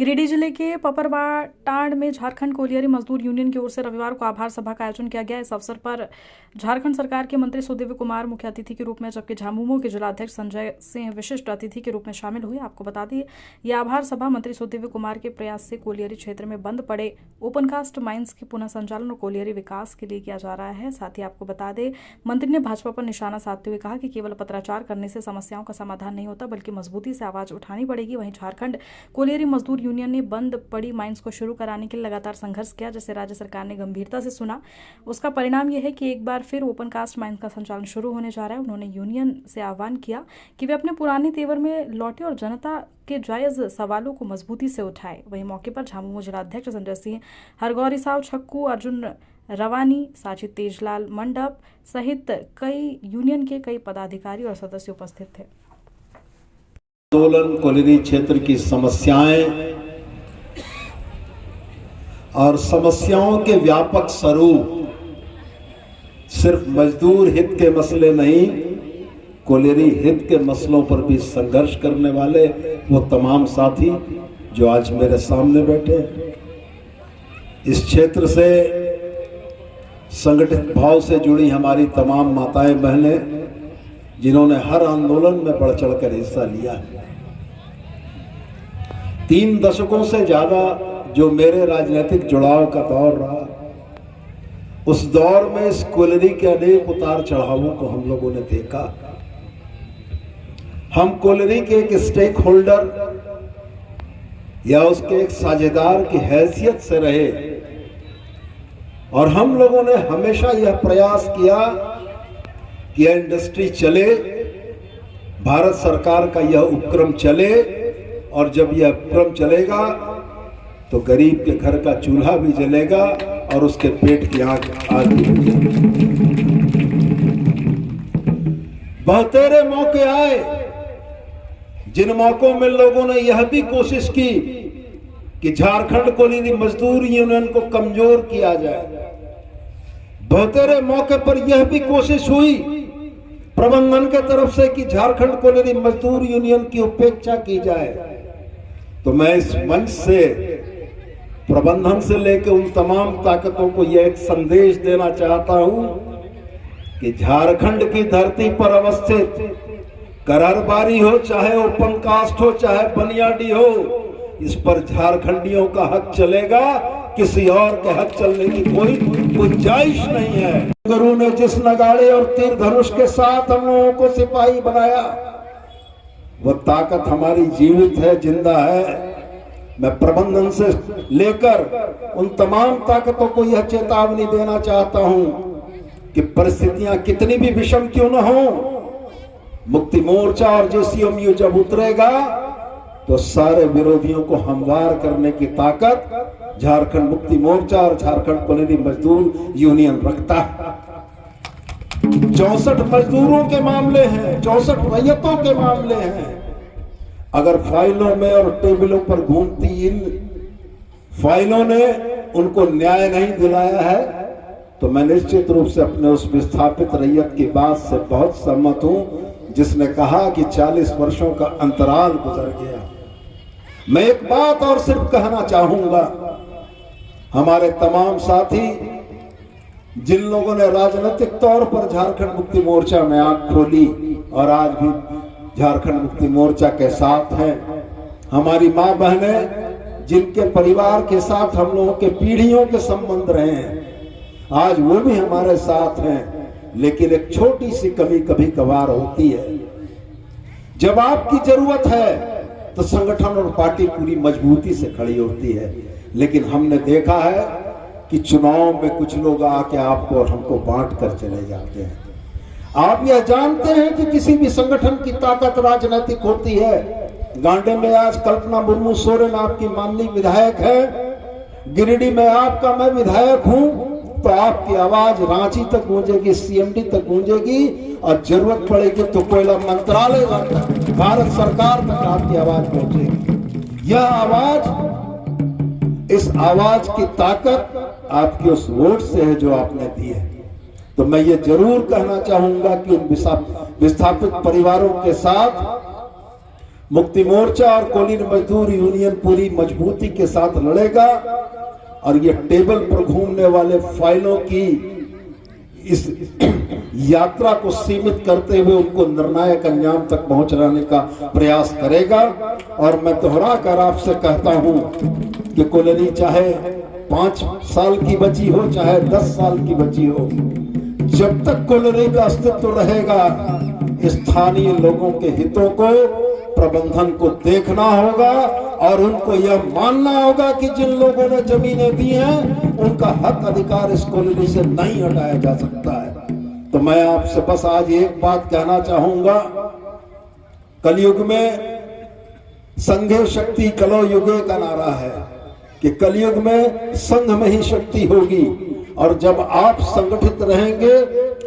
गिरिडीह जिले के पपरवाटांड में झारखंड कोलियरी मजदूर यूनियन की ओर से रविवार को आभार सभा का आयोजन किया गया। इस अवसर पर झारखंड सरकार के मंत्री सुदेव कुमार मुख्य अतिथि के रूप में, जबकि झामुमो के जिलाध्यक्ष संजय सिंह विशिष्ट अतिथि के रूप में शामिल हुए। आपको बता दें, यह आभार सभा मंत्री सुदेव कुमार के प्रयास से कोलियरी क्षेत्र में बंद पड़े ओपनकास्ट माइंस के पुनः संचालन और कोलियरी विकास के लिए किया जा रहा है। साथ ही आपको बता दें, मंत्री ने भाजपा पर निशाना साधते हुए कहा कि केवल पत्राचार करने से समस्याओं का समाधान नहीं होता, बल्कि मजबूती से आवाज उठानी पड़ेगी। वहीं झारखंड कोलियरी मजदूर यूनियन ने बंद पड़ी माइंस को शुरू कराने के लिए लगातार संघर्ष किया, जिसे राज्य सरकार ने गंभीरता से सुना। उसका परिणाम यह है कि एक बार फिर ओपनकास्ट माइंस का संचालन शुरू होने जा रहा है। उन्होंने यूनियन से आह्वान किया कि वे अपने पुराने तेवर में लौटे और जनता के जायज सवालों को मजबूती से उठाए। वहीं मौके पर झामुमो जिलाध्यक्ष संजय सिंह, हरगौरी साव छक्कू, अर्जुन रवानी, साजिद तेजलाल मंडप सहित कई यूनियन के कई पदाधिकारी और सदस्य उपस्थित थे। आंदोलन कोलियरी क्षेत्र की समस्याएं और समस्याओं के व्यापक स्वरूप सिर्फ मजदूर हित के मसले नहीं, कोलियरी हित के मसलों पर भी संघर्ष करने वाले वो तमाम साथी जो आज मेरे सामने बैठे हैं, इस क्षेत्र से संगठित भाव से जुड़ी हमारी तमाम माताएं बहनें, जिन्होंने हर आंदोलन में बढ़ चढ़कर हिस्सा लिया है। 3 दशकों से ज्यादा जो मेरे राजनीतिक जुड़ाव का दौर रहा, उस दौर में इस कोलियरी के अनेक उतार चढ़ावों को हम लोगों ने देखा। हम कोलियरी के एक स्टेक होल्डर या उसके एक साझेदार की हैसियत से रहे और हम लोगों ने हमेशा यह प्रयास किया कि यह इंडस्ट्री चले, भारत सरकार का यह उपक्रम चले, और जब यह उपक्रम चलेगा तो गरीब के घर का चूल्हा भी जलेगा और उसके पेट की आग भी बुझेगी। बहुतेरे मौके आए जिन मौकों में लोगों ने यह भी कोशिश की कि झारखंड कोलियरी मजदूर यूनियन को कमजोर किया जाए। बहुतेरे मौके पर यह भी कोशिश हुई प्रबंधन के तरफ से कि झारखंड कोलियरी मजदूर यूनियन की उपेक्षा की जाए। तो मैं इस मंच से प्रबंधन से लेकर उन तमाम ताकतों को यह एक संदेश देना चाहता हूं कि झारखंड की धरती पर अवस्थित करहरबारी हो, चाहे ओपन कास्ट हो, चाहे बनियाडी हो, इस पर झारखंडियों का हक चलेगा, किसी और के हक चलने की कोई गुंजाइश नहीं है। गुरु ने जिस नगाड़े और तीर धनुष के साथ हम लोगों को सिपाही बनाया, वो ताकत हमारी जीवित है, जिंदा है। मैं प्रबंधन से लेकर उन तमाम ताकतों को यह चेतावनी देना चाहता हूं कि परिस्थितियां कितनी भी विषम क्यों न हो, मुक्ति मोर्चा और जेसीएमयू जब उतरेगा तो सारे विरोधियों को हमवार करने की ताकत झारखंड मुक्ति मोर्चा और झारखंड कोलियरी मजदूर यूनियन रखता है। 64 मजदूरों के मामले हैं, 64 रैयतों के मामले हैं। अगर फाइलों में और टेबलों पर घूमती इन फाइलों ने उनको न्याय नहीं दिलाया है, तो मैं निश्चित रूप से अपने उस विस्थापित रैयत की बात से बहुत सहमत हूं जिसने कहा कि 40 वर्षों का अंतराल गुजर गया। मैं एक बात और सिर्फ कहना चाहूंगा, हमारे तमाम साथी जिन लोगों ने राजनीतिक तौर पर झारखंड मुक्ति मोर्चा में आंख खोली और आज भी झारखंड मुक्ति मोर्चा के साथ हैं, हमारी मां बहनें जिनके परिवार के साथ हम लोगों के पीढ़ियों के संबंध रहे हैं, आज वो भी हमारे साथ हैं। लेकिन एक छोटी सी कमी कभी कभार होती है, जब आपकी जरूरत है तो संगठन और पार्टी पूरी मजबूती से खड़ी होती है। लेकिन हमने देखा है कि चुनाव में कुछ लोग आके आपको और हमको बांट कर चले जाते हैं। आप यह जानते हैं कि किसी भी संगठन की ताकत राजनीतिक होती है। गांडे में आज कल्पना मुर्मू सोरेन आपकी माननीय विधायक है, गिरिडीह में आपका मैं विधायक हूं, तो आपकी आवाज रांची तक गूंजेगी, सीएमडी तक गूंजेगी, और जरूरत पड़ेगी तो कोयला मंत्रालय तक, भारत सरकार तक आपकी आवाज पहुंचेगी। यह आवाज, इस आवाज की ताकत आपकी उस वोट से है जो आपने दी है। तो मैं ये जरूर कहना चाहूंगा कि उन विस्थापित परिवारों के साथ मुक्ति मोर्चा और कोलिन मजदूर यूनियन पूरी मजबूती के साथ लड़ेगा और ये टेबल पर घूमने वाले फाइलों की इस यात्रा को सीमित करते हुए उनको निर्णायक अंजाम तक पहुंचाने का प्रयास करेगा। और मैं दोहरा कर आपसे कहता हूं कि कोलरी चाहे 5 साल की बची हो, चाहे 10 साल की बची हो, जब तक कोलरी का अस्तित्व रहेगा, स्थानीय लोगों के हितों को, प्रबंधन को देखना होगा और उनको यह मानना होगा कि जिन लोगों ने जमीनें दी हैं उनका हक अधिकार इस कॉलोनी से नहीं हटाया जा सकता है। तो मैं आपसे बस आज एक बात कहना चाहूंगा, कलयुग में संघे शक्ति कलो युगे का नारा है कि कलयुग में संघ में ही शक्ति होगी और जब आप संगठित रहेंगे,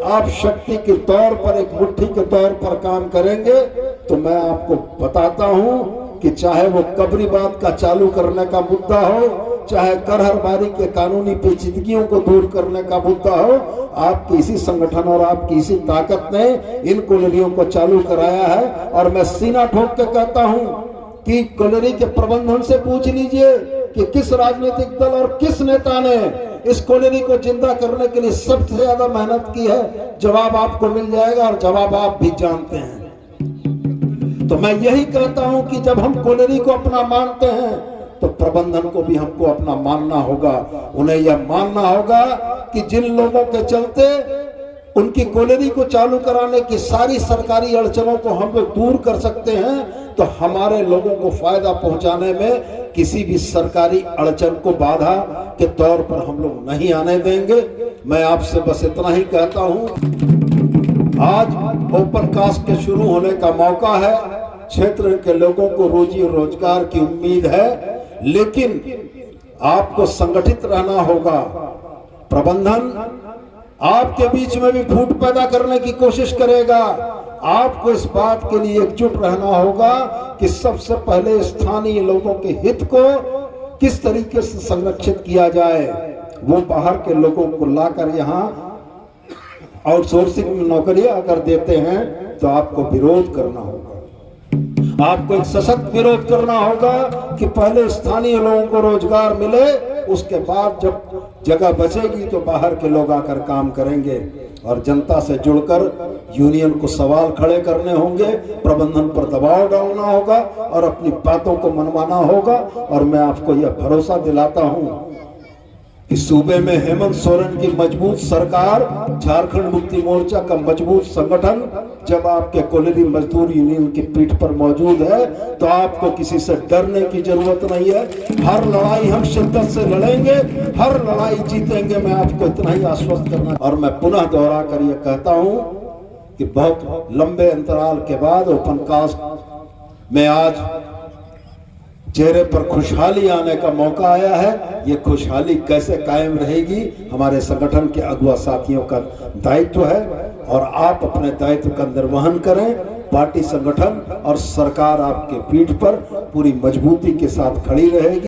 आप शक्ति के तौर पर एक मुट्ठी के तौर पर काम करेंगे, तो मैं आपको बताता हूं कि चाहे वो कब्रिबाद का चालू करने का मुद्दा हो, चाहे कर हरबारी के कानूनी पेचीदगियों को दूर करने का मुद्दा हो, आपकी इसी संगठन और आपकी इसी ताकत ने इन कॉलोनियों को चालू कराया है। और मैं सीना ठोक के कहता हूं कि कॉलोनी के प्रबंधन से पूछ लीजिए कि किस राजनीतिक दल और किस नेता ने इस कॉलोनी को जिंदा करने के लिए सबसे ज्यादा मेहनत की है। जवाब आपको मिल जाएगा और जवाब आप भी जानते हैं। तो मैं यही कहता हूं कि जब हम कॉलोनी को अपना मानते हैं तो प्रबंधन को भी हमको अपना मानना होगा। उन्हें यह मानना होगा कि जिन लोगों के चलते उनकी कॉलोनी को चालू कराने की सारी सरकारी अड़चनों को हम लोग दूर कर सकते हैं, तो हमारे लोगों को फायदा पहुंचाने में किसी भी सरकारी अड़चन को बाधा के तौर पर हम लोग नहीं आने देंगे। मैं आपसे बस इतना ही कहता हूं, आज ओपन कास्ट के शुरू होने का मौका है। क्षेत्र के लोगों को रोजी और रोजगार की उम्मीद है, लेकिन आपको संगठित रहना होगा। प्रबंधन आपके बीच में भी फूट पैदा करने की कोशिश करेगा। आपको इस बात के लिए एकजुट रहना होगा कि सबसे पहले स्थानीय लोगों के हित को किस तरीके से संरक्षित किया जाए। वो बाहर के लोगों को लाकर यहाँ आउटसोर्सिंग में नौकरियां अगर देते हैं तो आपको विरोध करना होगा। आपको एक सशक्त विरोध करना होगा कि पहले स्थानीय लोगों को रोजगार मिले, उसके बाद जब जगह बचेगी तो बाहर के लोग आकर काम करेंगे। और जनता से जुड़कर यूनियन को सवाल खड़े करने होंगे, प्रबंधन पर दबाव डालना होगा और अपनी बातों को मनवाना होगा। और मैं आपको यह भरोसा दिलाता हूं कि सूबे में हेमंत सोरेन की मजबूत सरकार, झारखंड मुक्ति मोर्चा का मजबूत संगठन जब आपके कॉलोनी मजदूर यूनियन की पीठ पर मौजूद है, तो आपको किसी से डरने की जरूरत नहीं है। हर लड़ाई हम शिद्दत से लड़ेंगे, हर लड़ाई जीतेंगे। मैं आपको इतना ही आश्वस्त करना। और मैं पुनः दोहरा कर यह कहता हूं कि बहुत लंबे अंतराल के बाद ओपन कास्ट में आज चेहरे पर खुशहाली आने का मौका आया है। ये खुशहाली कैसे कायम रहेगी, हमारे संगठन के अगुआ साथियों का दायित्व है और आप अपने दायित्व का निर्वहन करें। पार्टी, संगठन और सरकार आपके पीठ पर पूरी मजबूती के साथ खड़ी रहेगी।